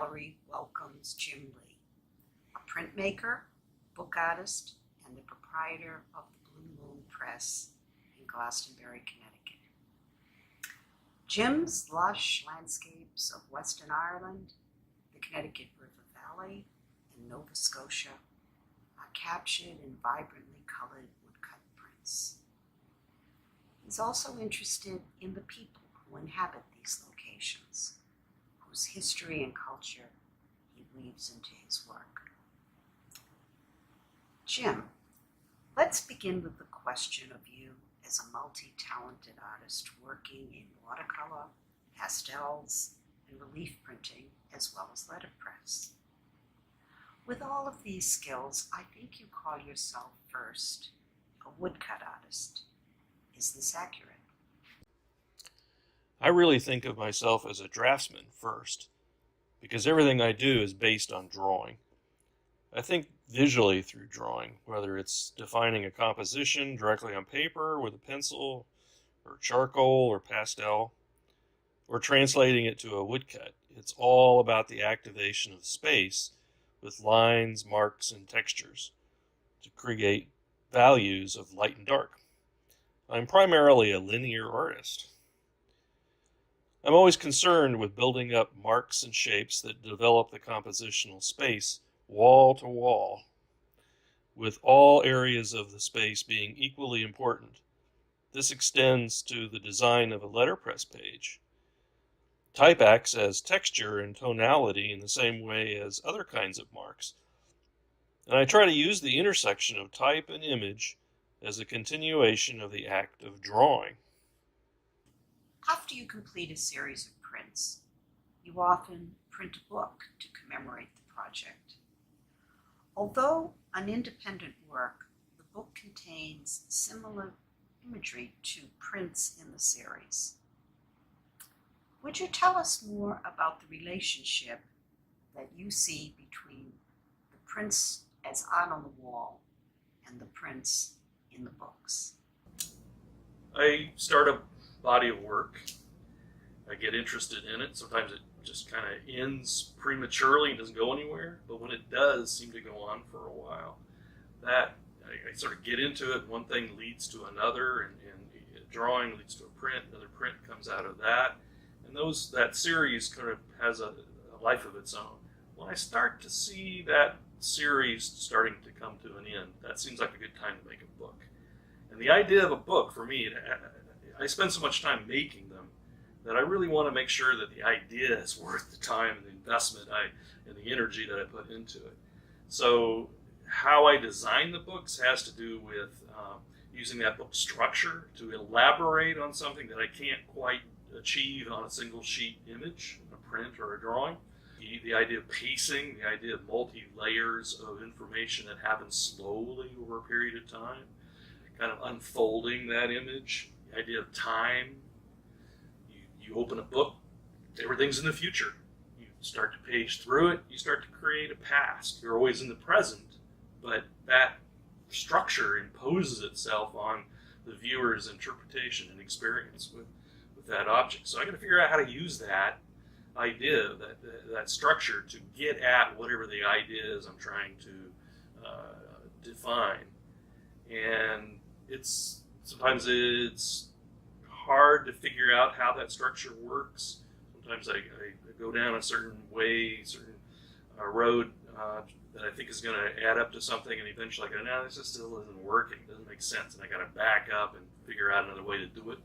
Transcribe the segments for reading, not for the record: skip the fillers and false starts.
Gallery welcomes Jim Lee, a printmaker, book artist, and the proprietor of the Blue Moon Press in Glastonbury, Connecticut. Jim's lush landscapes of Western Ireland, the Connecticut River Valley, and Nova Scotia are captured in vibrantly colored woodcut prints. He's also interested in the people who inhabit these locations, whose history and culture he weaves into his work. Jim, let's begin with the question of you as a multi-talented artist working in watercolor, pastels, and relief printing, as well as letterpress. With all of these skills, I think you call yourself first a woodcut artist. Is this accurate? I really think of myself as a draftsman first, because everything I do is based on drawing. I think visually through drawing, whether it's defining a composition directly on paper with a pencil, or charcoal or pastel, or translating it to a woodcut. It's all about the activation of space with lines, marks, and textures to create values of light and dark. I'm primarily a linear artist. I'm always concerned with building up marks and shapes that develop the compositional space wall to wall, with all areas of the space being equally important. This extends to the design of a letterpress page. Type acts as texture and tonality in the same way as other kinds of marks. And I try to use the intersection of type and image as a continuation of the act of drawing. After you complete a series of prints, you often print a book to commemorate the project. Although an independent work, the book contains similar imagery to prints in the series. Would you tell us more about the relationship that you see between the prints as art on the wall and the prints in the books? I start a body of work. I get interested in it. Sometimes it just kind of ends prematurely and doesn't go anywhere, but when it does seem to go on for a while, that I sort of get into it. One thing leads to another, and a drawing leads to a print. Another print comes out of that, and that series kind of has a life of its own. When I start to see that series starting to come to an end, that seems like a good time to make a book. And the idea of a book for me, I spend so much time making them that I really want to make sure that the idea is worth the time and the investment and the energy that I put into it. So how I design the books has to do with using that book structure to elaborate on something that I can't quite achieve on a single sheet image, a print or a drawing. The idea of pacing, the idea of multi-layers of information that happens slowly over a period of time, kind of unfolding that image, the idea of time. You open a book, everything's in the future. You start to page through it, you start to create a past. You're always in the present, but that structure imposes itself on the viewer's interpretation and experience with that object. So I got to figure out how to use that idea, that structure, to get at whatever the idea is I'm trying to define. And sometimes it's hard to figure out how that structure works. Sometimes I go down a certain way, certain road that I think is going to add up to something, and eventually I go, no, this just still isn't working. It doesn't make sense, and I got to back up and figure out another way to do it.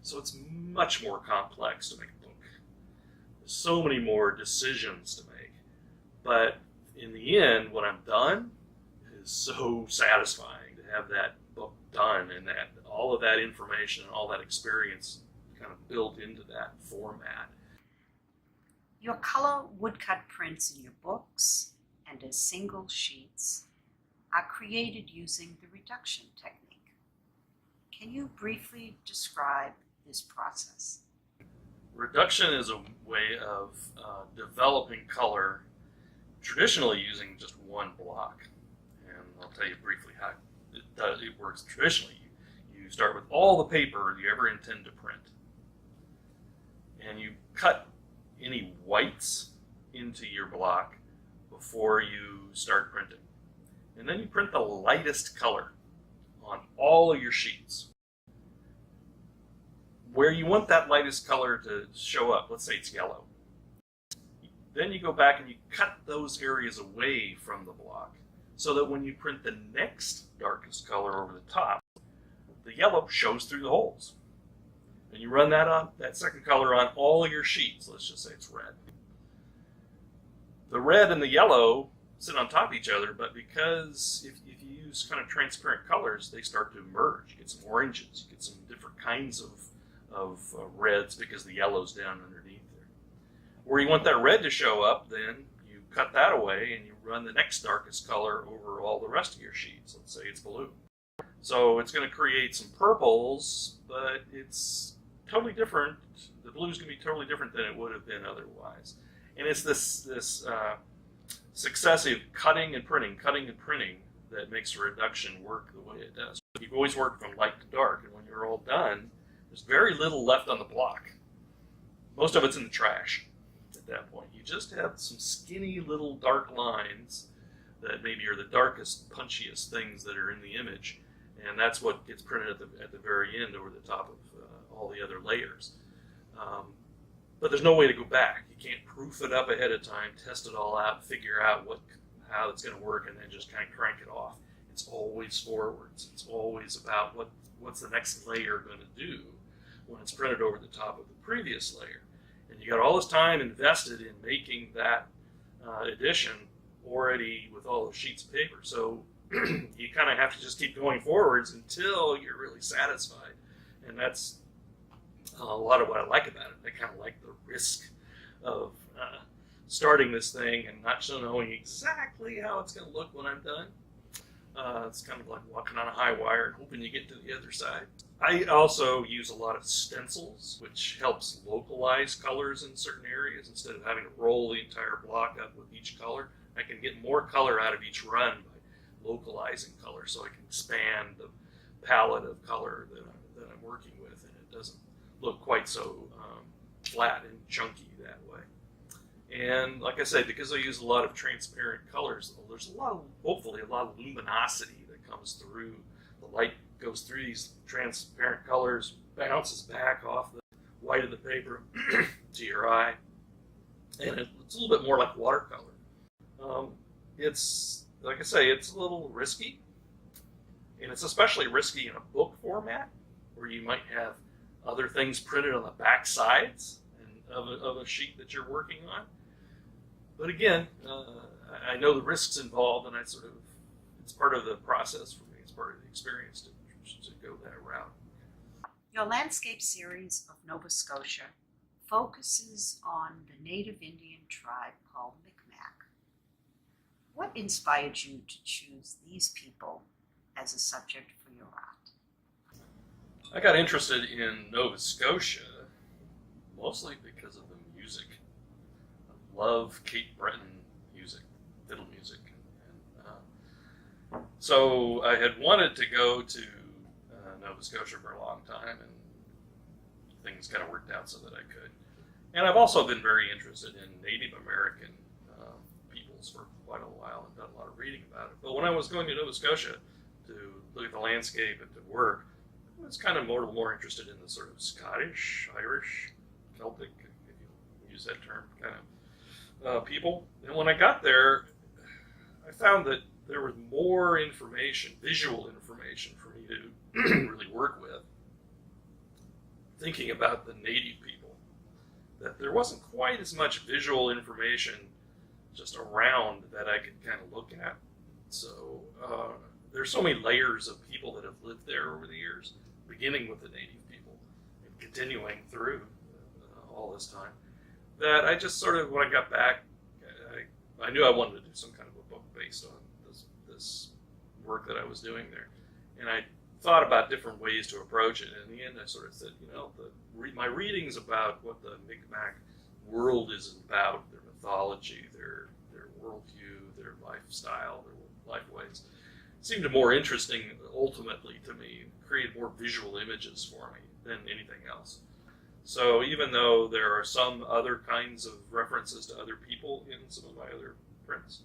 So it's much more complex to make a book. There's so many more decisions to make. But in the end, when I'm done, it is so satisfying to have that book done, and that all of that information and all that experience kind of built into that format. Your color woodcut prints in your books and as single sheets are created using the reduction technique. Can you briefly describe this process? Reduction is a way of developing color, traditionally using just one block. And I'll tell you briefly how it works traditionally. You start with all the paper you ever intend to print, and you cut any whites into your block before you start printing. And then you print the lightest color on all of your sheets. Where you want that lightest color to show up, let's say it's yellow. Then you go back and you cut those areas away from the block so that when you print the next darkest color over the top, the yellow shows through the holes. And you run that second color on all of your sheets. Let's just say it's red. The red and the yellow sit on top of each other, but because if you use kind of transparent colors, they start to merge. You get some oranges, you get some different kinds of reds because the yellow's down underneath there. Where you want that red to show up, then you cut that away and you run the next darkest color over all the rest of your sheets. Let's say it's blue. So it's going to create some purples, but it's totally different. The blue's going to be totally different than it would have been otherwise. And it's this successive cutting and printing that makes a reduction work the way it does. You've always worked from light to dark, and when you're all done, there's very little left on the block. Most of it's in the trash at that point. You just have some skinny little dark lines that maybe are the darkest, punchiest things that are in the image, and that's what gets printed at the very end over the top of all the other layers. But there's no way to go back. You can't proof it up ahead of time, test it all out, figure out how it's going to work, and then just kind of crank it off. It's always forwards. It's always about what's the next layer going to do when it's printed over the top of the previous layer. And you got all this time invested in making that edition already with all those sheets of paper. So you kind of have to just keep going forwards until you're really satisfied. And that's a lot of what I like about it. I kind of like the risk of starting this thing and not knowing exactly how it's going to look when I'm done. It's kind of like walking on a high wire and hoping you get to the other side. I also use a lot of stencils, which helps localize colors in certain areas. Instead of having to roll the entire block up with each color, I can get more color out of each run by localizing color, so I can expand the palette of color that I'm working with, and it doesn't look quite so flat and chunky that way. And like I said, because I use a lot of transparent colors, there's hopefully a lot of luminosity that comes through. The light goes through these transparent colors, bounces back off the white of the paper to your eye, and it's a little bit more like watercolor. It's, like I say, it's a little risky, and it's especially risky in a book format where you might have other things printed on the back sides of a sheet that you're working on. But again, I know the risks involved, and it's part of the process for me. It's part of the experience to go that route. Your landscape series of Nova Scotia focuses on the native Indian tribe called Micmac. What inspired you to choose these people as a subject for your art? I got interested in Nova Scotia mostly because of the music. I love Cape Breton music, fiddle music. So I had wanted to go to Nova Scotia for a long time, and things kind of worked out so that I could. And I've also been very interested in Native American peoples for quite a while and done a lot of reading about it. But when I was going to Nova Scotia to look at the landscape and to work, I was kind of more interested in the sort of Scottish, Irish, Celtic, if you use that term, kind of people. And when I got there, I found that there was more information, visual information for me to really work with, thinking about the native people, that there wasn't quite as much visual information just around that I could kind of look at. So there's so many layers of people that have lived there over the years, beginning with the native people and continuing through all this time, that I just sort of, when I got back, I knew I wanted to do some kind of a book based on this work that I was doing there. And I thought about different ways to approach it. And in the end, I sort of said, my readings about what the Micmac world is about, their mythology, their worldview, their lifestyle, their life ways, seemed more interesting ultimately to me, created more visual images for me than anything else. So even though there are some other kinds of references to other people in some of my other prints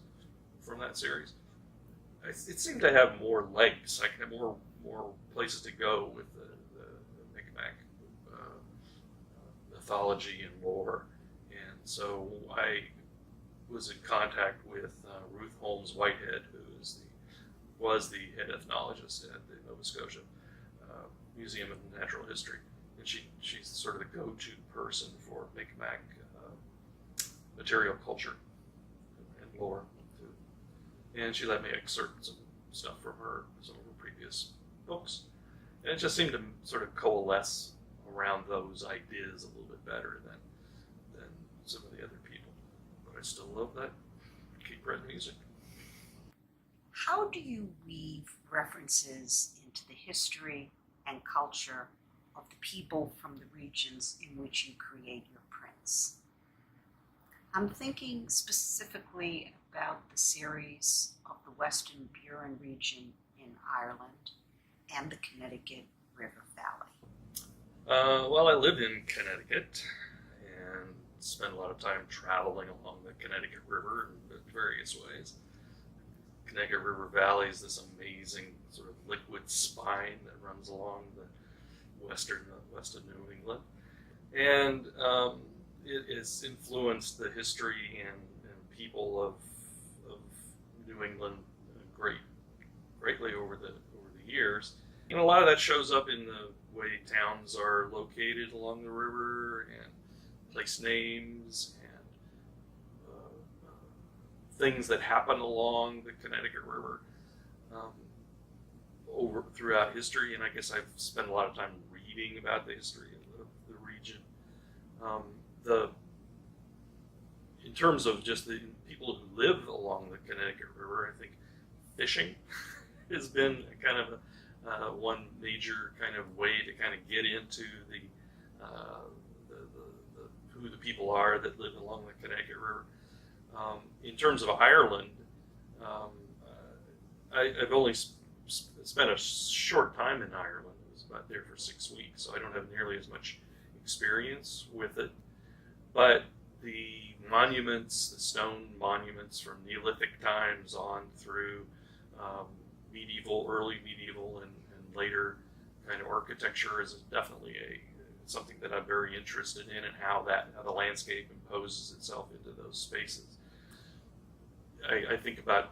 from that series, it seemed to have more legs. I could have more places to go with the Micmac mythology and lore. And so I was in contact with Ruth Holmes Whitehead, who was the head ethnologist at the Nova Scotia Museum of Natural History. And she's sort of the go-to person for Micmac material culture and lore. And she let me excerpt some stuff from some of her previous books. And it just seemed to sort of coalesce around those ideas a little bit better than some of the other people. But I still love that Cape Breton music. How do you weave references into the history and culture of the people from the regions in which you create your prints? I'm thinking specifically about the series of the Western Burin region in Ireland and the Connecticut River Valley. Well, I lived in Connecticut and spent a lot of time traveling along the Connecticut River in various ways. Connecticut River Valley is this amazing sort of liquid spine that runs along the west of New England. And it has influenced the history and people of New England greatly over the years. And a lot of that shows up in the way towns are located along the river and place names and things that happen along the Connecticut River throughout history. And I guess I've spent a lot of time reading about the history of the region. In terms of just the people who live along the Connecticut River, I think fishing has been kind of one major kind of way to kind of get into who the people are that live along the Connecticut River. In terms of Ireland, I've only spent a short time in Ireland. I was about there for 6 weeks, so I don't have nearly as much experience with it. But the monuments, the stone monuments from Neolithic times on through early medieval and later kind of architecture is definitely something that I'm very interested in, and how the landscape imposes itself into those spaces. I think about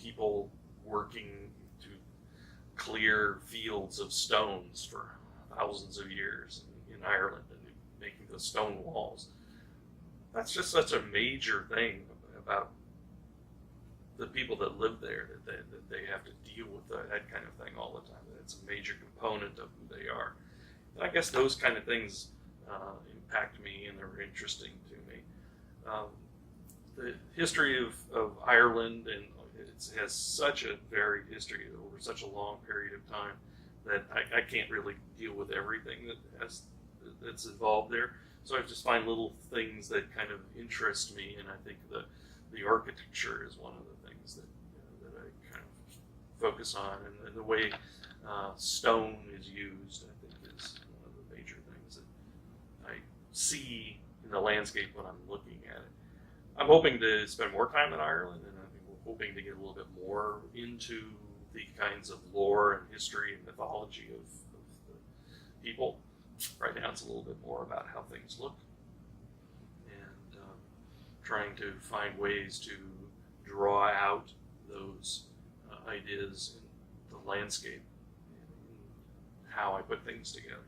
people working to clear fields of stones for thousands of years in Ireland and making those stone walls. That's just such a major thing about the people that live there, that they have to deal with that kind of thing all the time. That it's a major component of who they are. And I guess those kind of things impact me, and they're interesting to me. The history of Ireland, and it has such a varied history over such a long period of time that I can't really deal with everything that's involved there. So I just find little things that kind of interest me, and I think the architecture is one of the things that I kind of focus on, and the way stone is used, I think, is one of the major things that I see in the landscape when I'm looking at it. I'm hoping to spend more time in Ireland, and I think we're hoping to get a little bit more into the kinds of lore and history and mythology of the people. Right now it's a little bit more about how things look, and trying to find ways to draw out those ideas in the landscape and how I put things together.